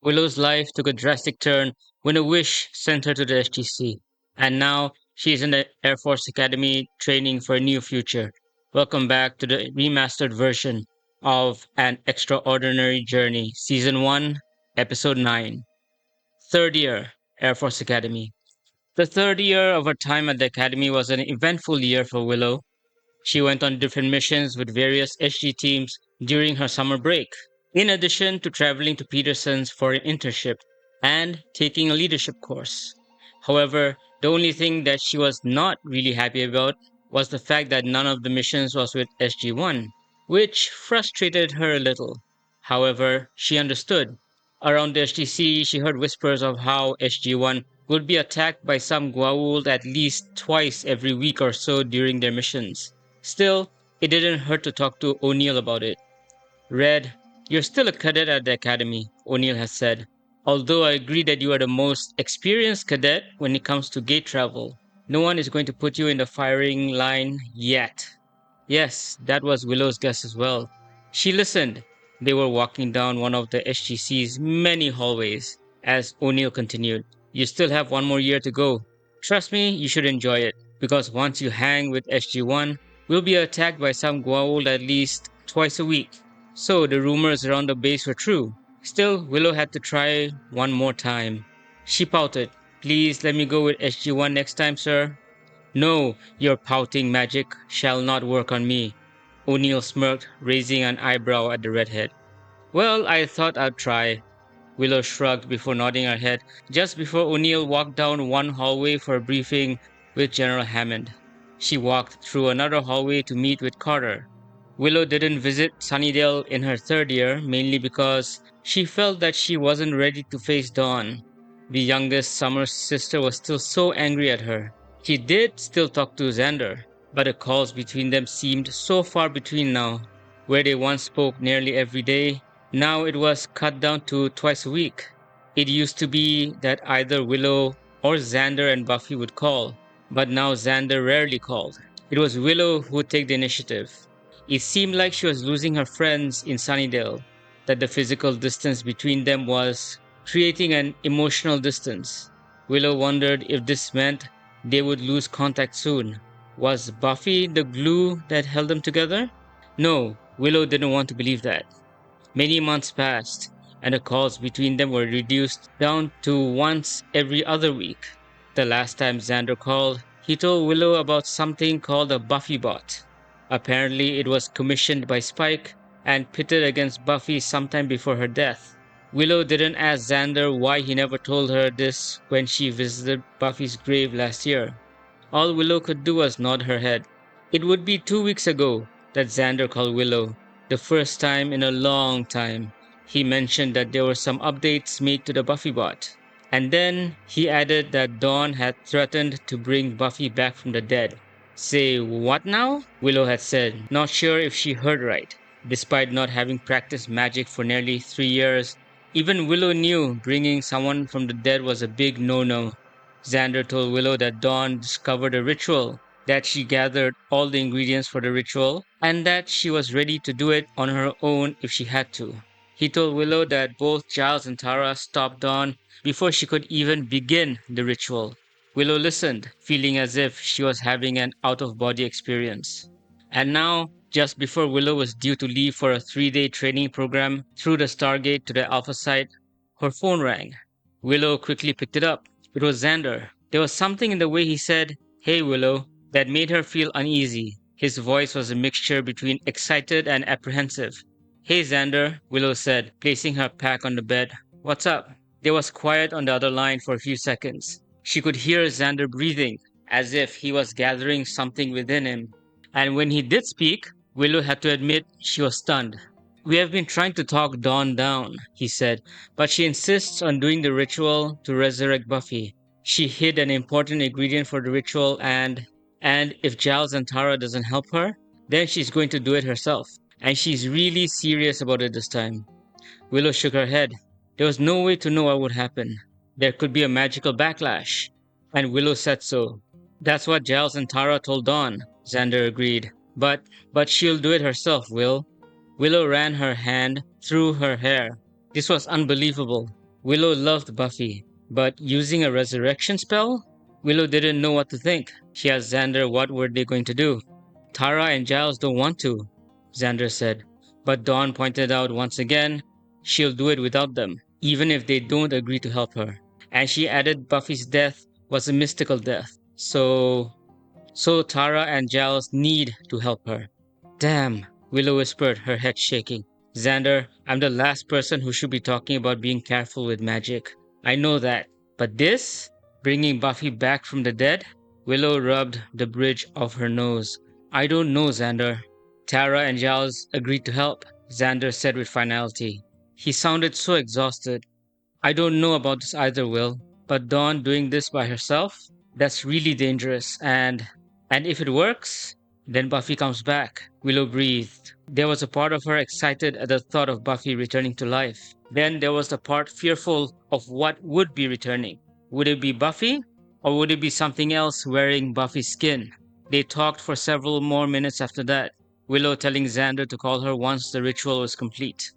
Willow's life took a drastic turn when a wish sent her to the SGC. And now she is in the Air Force Academy training for a new future. Welcome back to the remastered version of An Extraordinary Journey, Season 1, Episode 9. Third year, Air Force Academy. The third year of her time at the Academy was an eventful year for Willow. She went on different missions with various SG teams during her summer break, in addition to traveling to Peterson's for an internship and taking a leadership course. However, the only thing that she was not really happy about was the fact that none of the missions was with SG-1, which frustrated her a little. However, she understood. Around the SGC, she heard whispers of how SG-1 would be attacked by some Goa'uld at least twice every week or so during their missions. Still, it didn't hurt to talk to O'Neill about it. Red, you're still a cadet at the academy, O'Neill has said. Although I agree that you are the most experienced cadet when it comes to gate travel, no one is going to put you in the firing line yet. Yes, that was Willow's guess as well. She listened. They were walking down one of the SGC's many hallways. As O'Neill continued, you still have one more year to go. Trust me, you should enjoy it, because once you hang with SG-1, we'll be attacked by some Goa'uld at least twice a week. So the rumors around the base were true. Still, Willow had to try one more time. She pouted. Please let me go with SG-1 next time, sir. No, your pouting magic shall not work on me. O'Neill smirked, raising an eyebrow at the redhead. Well, I thought I'd try. Willow shrugged before nodding her head just before O'Neill walked down one hallway for a briefing with General Hammond. She walked through another hallway to meet with Carter. Willow didn't visit Sunnydale in her third year, mainly because she felt that she wasn't ready to face Dawn. The youngest Summer's sister was still so angry at her. She did still talk to Xander, but the calls between them seemed so far between now. Where they once spoke nearly every day, now it was cut down to twice a week. It used to be that either Willow or Xander and Buffy would call, but now Xander rarely called. It was Willow who would take the initiative. It seemed like she was losing her friends in Sunnydale, that the physical distance between them was creating an emotional distance. Willow wondered if this meant they would lose contact soon. Was Buffy the glue that held them together? No, Willow didn't want to believe that. Many months passed, and the calls between them were reduced down to once every other week. The last time Xander called, he told Willow about something called a Buffy bot. Apparently, it was commissioned by Spike and pitted against Buffy sometime before her death. Willow didn't ask Xander why he never told her this when she visited Buffy's grave last year. All Willow could do was nod her head. It would be 2 weeks ago that Xander called Willow, the first time in a long time. He mentioned that there were some updates made to the Buffy bot. And then he added that Dawn had threatened to bring Buffy back from the dead. Say what now? Willow had said, not sure if she heard right. Despite not having practiced magic for nearly 3 years, even Willow knew bringing someone from the dead was a big no-no. Xander told Willow that Dawn discovered a ritual, that she gathered all the ingredients for the ritual, and that she was ready to do it on her own if she had to. He told Willow that both Giles and Tara stopped Dawn before she could even begin the ritual. Willow listened, feeling as if she was having an out-of-body experience. And now, just before Willow was due to leave for a 3-day training program through the Stargate to the Alpha site, her phone rang. Willow quickly picked it up. It was Xander. There was something in the way he said, "Hey Willow," that made her feel uneasy. His voice was a mixture between excited and apprehensive. "Hey Xander," Willow said, placing her pack on the bed. "What's up?" There was quiet on the other line for a few seconds. She could hear Xander breathing, as if he was gathering something within him. And when he did speak, Willow had to admit she was stunned. "We have been trying to talk Dawn down," he said, "but she insists on doing the ritual to resurrect Buffy. She hid an important ingredient for the ritual and if Giles and Tara doesn't help her, then she's going to do it herself. And she's really serious about it this time." Willow shook her head. There was no way to know what would happen. There could be a magical backlash. And Willow said so. "That's what Giles and Tara told Dawn," Xander agreed. But she'll do it herself, Will." Willow ran her hand through her hair. This was unbelievable. Willow loved Buffy, but using a resurrection spell? Willow didn't know what to think. She asked Xander what were they going to do. Tara and Giles don't want to, Xander said. But Dawn pointed out once again, she'll do it without them, even if they don't agree to help her. And she added Buffy's death was a mystical death. So Tara and Giles need to help her. Damn, Willow whispered, her head shaking. Xander, I'm the last person who should be talking about being careful with magic. I know that. But this? Bringing Buffy back from the dead? Willow rubbed the bridge of her nose. I don't know, Xander. Tara and Giles agreed to help, Xander said with finality. He sounded so exhausted. I don't know about this either, Will, but Dawn doing this by herself? That's really dangerous, and if it works, then Buffy comes back. Willow breathed. There was a part of her excited at the thought of Buffy returning to life. Then there was the part fearful of what would be returning. Would it be Buffy? Or would it be something else wearing Buffy's skin? They talked for several more minutes after that, Willow telling Xander to call her once the ritual was complete.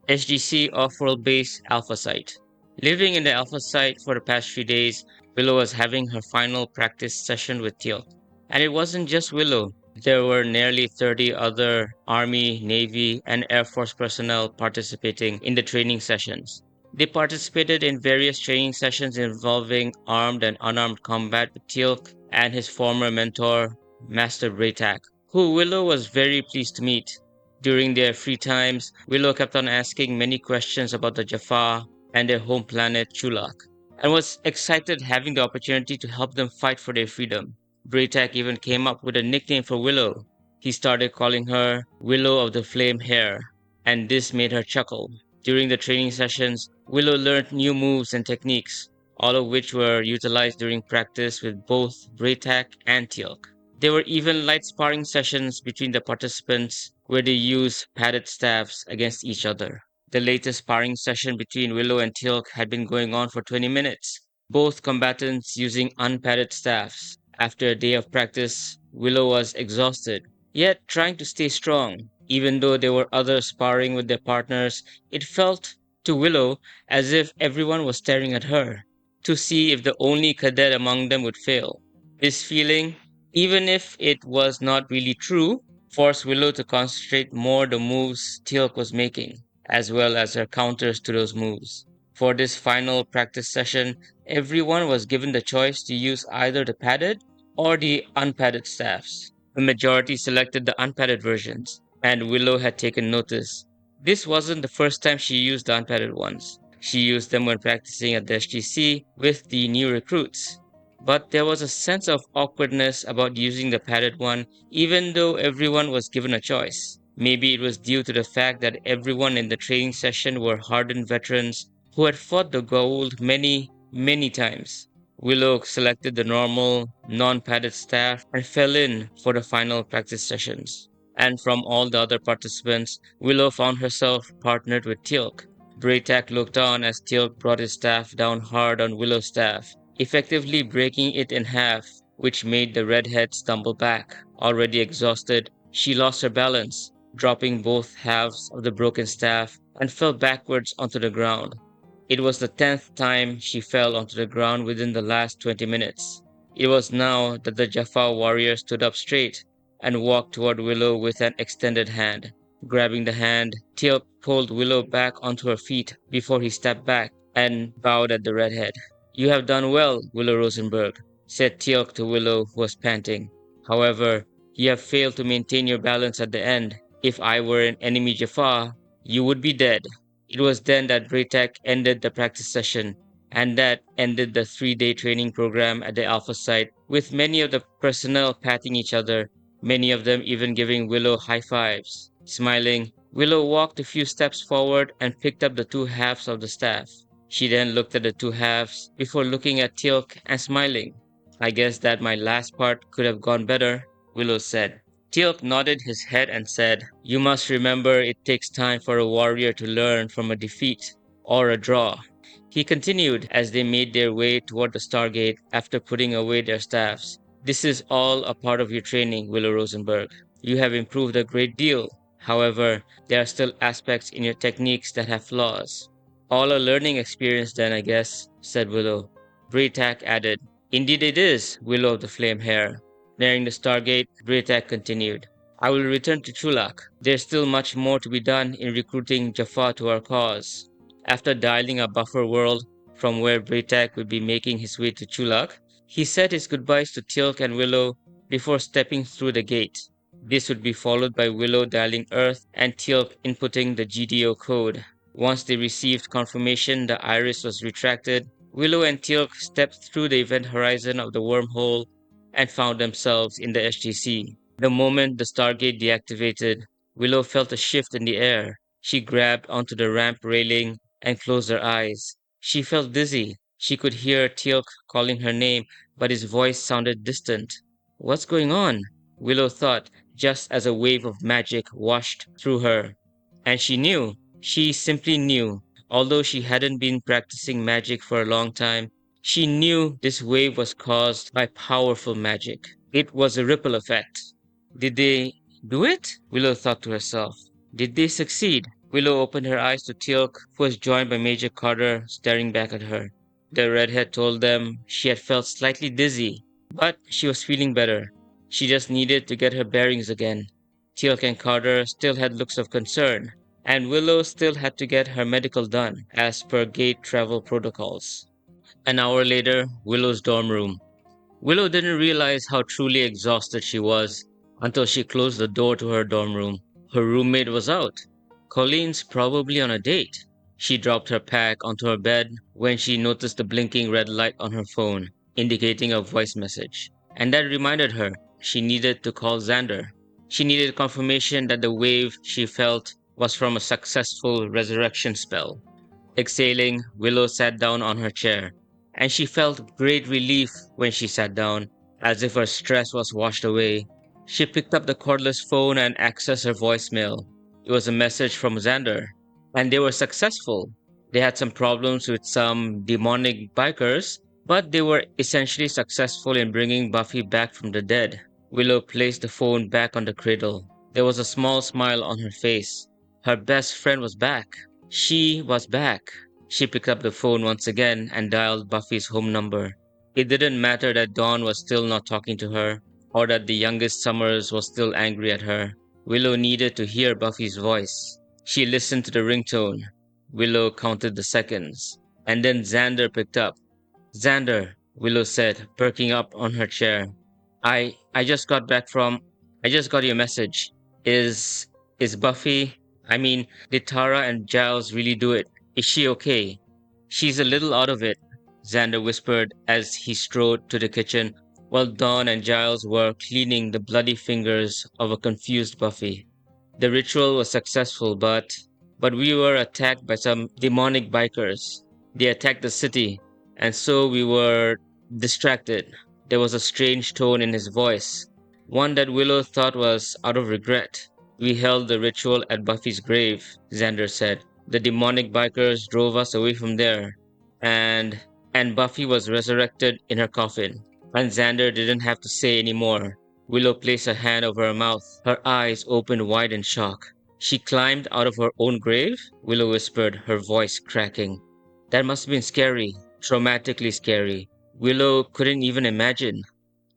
SGC off-world base Alpha Site. Living in the Alpha Site for the past few days, Willow was having her final practice session with Teal'c. And it wasn't just Willow. There were nearly 30 other Army, Navy, and Air Force personnel participating in the training sessions. They participated in various training sessions involving armed and unarmed combat with Teal'c and his former mentor, Master Braytak, who Willow was very pleased to meet. During their free times, Willow kept on asking many questions about the Jaffa and their home planet Teal'c, and was excited having the opportunity to help them fight for their freedom. Braytak even came up with a nickname for Willow. He started calling her Willow of the Flame Hair, and this made her chuckle. During the training sessions, Willow learned new moves and techniques, all of which were utilized during practice with both Braytak and Teal'c. There were even light sparring sessions between the participants where they used padded staffs against each other. The latest sparring session between Willow and Teal'c had been going on for 20 minutes, both combatants using unpadded staffs. After a day of practice, Willow was exhausted, yet trying to stay strong. Even though there were others sparring with their partners, it felt to Willow as if everyone was staring at her, to see if the only cadet among them would fail. This feeling, even if it was not really true, forced Willow to concentrate more the moves Teal'c was making, as well as her counters to those moves. For this final practice session, everyone was given the choice to use either the padded or the unpadded staffs. The majority selected the unpadded versions, and Willow had taken notice. This wasn't the first time she used the unpadded ones. She used them when practicing at the SGC with the new recruits. But there was a sense of awkwardness about using the padded one, even though everyone was given a choice. Maybe it was due to the fact that everyone in the training session were hardened veterans who had fought the gold many, many times. Willow selected the normal, non-padded staff and fell in for the final practice sessions. And from all the other participants, Willow found herself partnered with Teal'c. Braytak looked on as Teal'c brought his staff down hard on Willow's staff, effectively breaking it in half, which made the redhead stumble back. Already exhausted, she lost her balance, dropping both halves of the broken staff, and fell backwards onto the ground. It was the 10th time she fell onto the ground within the last 20 minutes. It was now that the Jaffa warrior stood up straight and walked toward Willow with an extended hand. Grabbing the hand, Teal'c pulled Willow back onto her feet before he stepped back and bowed at the redhead. You have done well, Willow Rosenberg, said Teal'c to Willow, who was panting. However, you have failed to maintain your balance at the end. If I were an enemy Jaffa, you would be dead. It was then that Braytak ended the practice session, and that ended the 3-day training program at the Alpha site, with many of the personnel patting each other, many of them even giving Willow high fives. Smiling, Willow walked a few steps forward and picked up the two halves of the staff. She then looked at the two halves before looking at Teal'c and smiling. I guess that my last part could have gone better, Willow said. Teal'c nodded his head and said, You must remember it takes time for a warrior to learn from a defeat or a draw. He continued as they made their way toward the Stargate after putting away their staffs. This is all a part of your training, Willow Rosenberg. You have improved a great deal. However, there are still aspects in your techniques that have flaws. All a learning experience then, I guess, said Willow. Braytac added. Indeed it is, Willow of the Flame Hair. Nearing the Stargate, Braytac continued. I will return to Chulak. There's still much more to be done in recruiting Jaffa to our cause. After dialing a buffer world from where Braytac would be making his way to Chulak, he said his goodbyes to Teal'c and Willow before stepping through the gate. This would be followed by Willow dialing Earth and Teal'c inputting the GDO code. Once they received confirmation the iris was retracted, Willow and Teal'c stepped through the event horizon of the wormhole and found themselves in the SGC. The moment the Stargate deactivated, Willow felt a shift in the air. She grabbed onto the ramp railing and closed her eyes. She felt dizzy. She could hear Teal'c calling her name, but his voice sounded distant. What's going on? Willow thought, just as a wave of magic washed through her. And she knew. She simply knew. Although she hadn't been practicing magic for a long time, she knew this wave was caused by powerful magic. It was a ripple effect. Did they do it? Willow thought to herself. Did they succeed? Willow opened her eyes to Teal'c, who was joined by Major Carter staring back at her. The redhead told them she had felt slightly dizzy, but she was feeling better. She just needed to get her bearings again. Teal'c and Carter still had looks of concern, and Willow still had to get her medical done, as per gate travel protocols. An hour later, Willow's dorm room. Willow didn't realize how truly exhausted she was until she closed the door to her dorm room. Her roommate was out. Colleen's probably on a date. She dropped her pack onto her bed when she noticed the blinking red light on her phone, indicating a voice message. And that reminded her she needed to call Xander. She needed confirmation that the wave she felt was from a successful resurrection spell. Exhaling, Willow sat down on her chair, and she felt great relief when she sat down, as if her stress was washed away. She picked up the cordless phone and accessed her voicemail. It was a message from Xander, and they were successful. They had some problems with some demonic bikers, but they were essentially successful in bringing Buffy back from the dead. Willow placed the phone back on the cradle. There was a small smile on her face. Her best friend was back. She was back. She picked up the phone once again and dialed Buffy's home number. It didn't matter that Dawn was still not talking to her, or that the youngest Summers was still angry at her. Willow needed to hear Buffy's voice. She listened to the ringtone. Willow counted the seconds. And then Xander picked up. Xander, Willow said, perking up on her chair. I just got back from I just got your message. Is is Buffy did Tara and Giles really do it? Is she okay? She's a little out of it, Xander whispered as he strode to the kitchen while Dawn and Giles were cleaning the bloody fingers of a confused Buffy. The ritual was successful, but we were attacked by some demonic bikers. They attacked the city, and so we were distracted. There was a strange tone in his voice, one that Willow thought was out of regret. We held the ritual at Buffy's grave, Xander said. The demonic bikers drove us away from there, and and Buffy was resurrected in her coffin. And Xander didn't have to say any more. Willow placed her hand over her mouth, her eyes opened wide in shock. She climbed out of her own grave? Willow whispered, her voice cracking. That must have been scary, traumatically scary. Willow couldn't even imagine.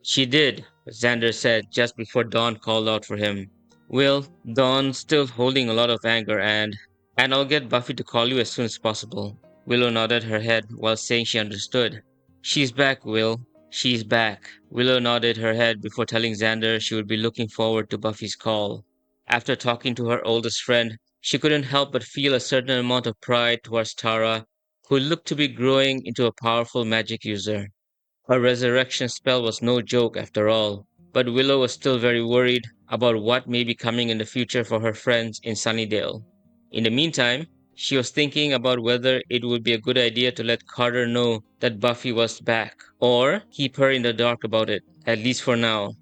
She did, Xander said just before Dawn called out for him. Well, Dawn's still holding a lot of anger and I'll get Buffy to call you as soon as possible. Willow nodded her head while saying she understood. She's back, Will. She's back. Willow nodded her head before telling Xander she would be looking forward to Buffy's call. After talking to her oldest friend, she couldn't help but feel a certain amount of pride towards Tara, who looked to be growing into a powerful magic user. Her resurrection spell was no joke after all, but Willow was still very worried about what may be coming in the future for her friends in Sunnydale. In the meantime, she was thinking about whether it would be a good idea to let Carter know that Buffy was back, or keep her in the dark about it, at least for now.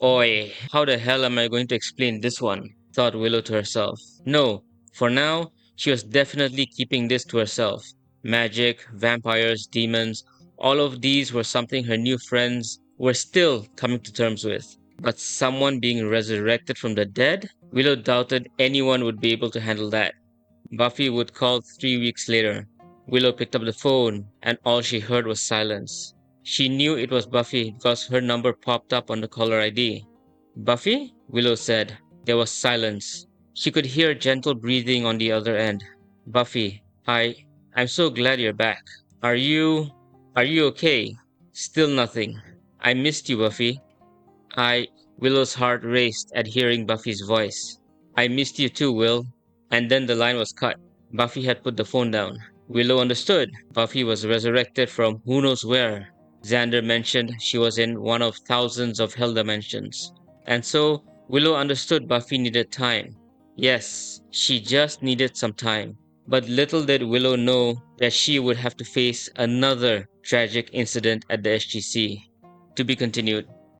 Oi, how the hell am I going to explain this one? Thought Willow to herself. No, for now, she was definitely keeping this to herself. Magic, vampires, demons, all of these were something her new friends were still coming to terms with. But someone being resurrected from the dead? Willow doubted anyone would be able to handle that. Buffy would call 3 weeks later. Willow picked up the phone, and all she heard was silence. She knew it was Buffy because her number popped up on the caller ID. Buffy? Willow said. There was silence. She could hear gentle breathing on the other end. Buffy, I'm so glad you're back. Are you, are you okay? Still nothing. I missed you, Buffy. I, Willow's heart raced at hearing Buffy's voice. I missed you too, Will. And then the line was cut. Buffy had put the phone down. Willow understood. Buffy was resurrected from who knows where. Xander mentioned she was in one of thousands of hell dimensions. And so, Willow understood Buffy needed time. Yes, she just needed some time. But little did Willow know that she would have to face another tragic incident at the SGC. To be continued.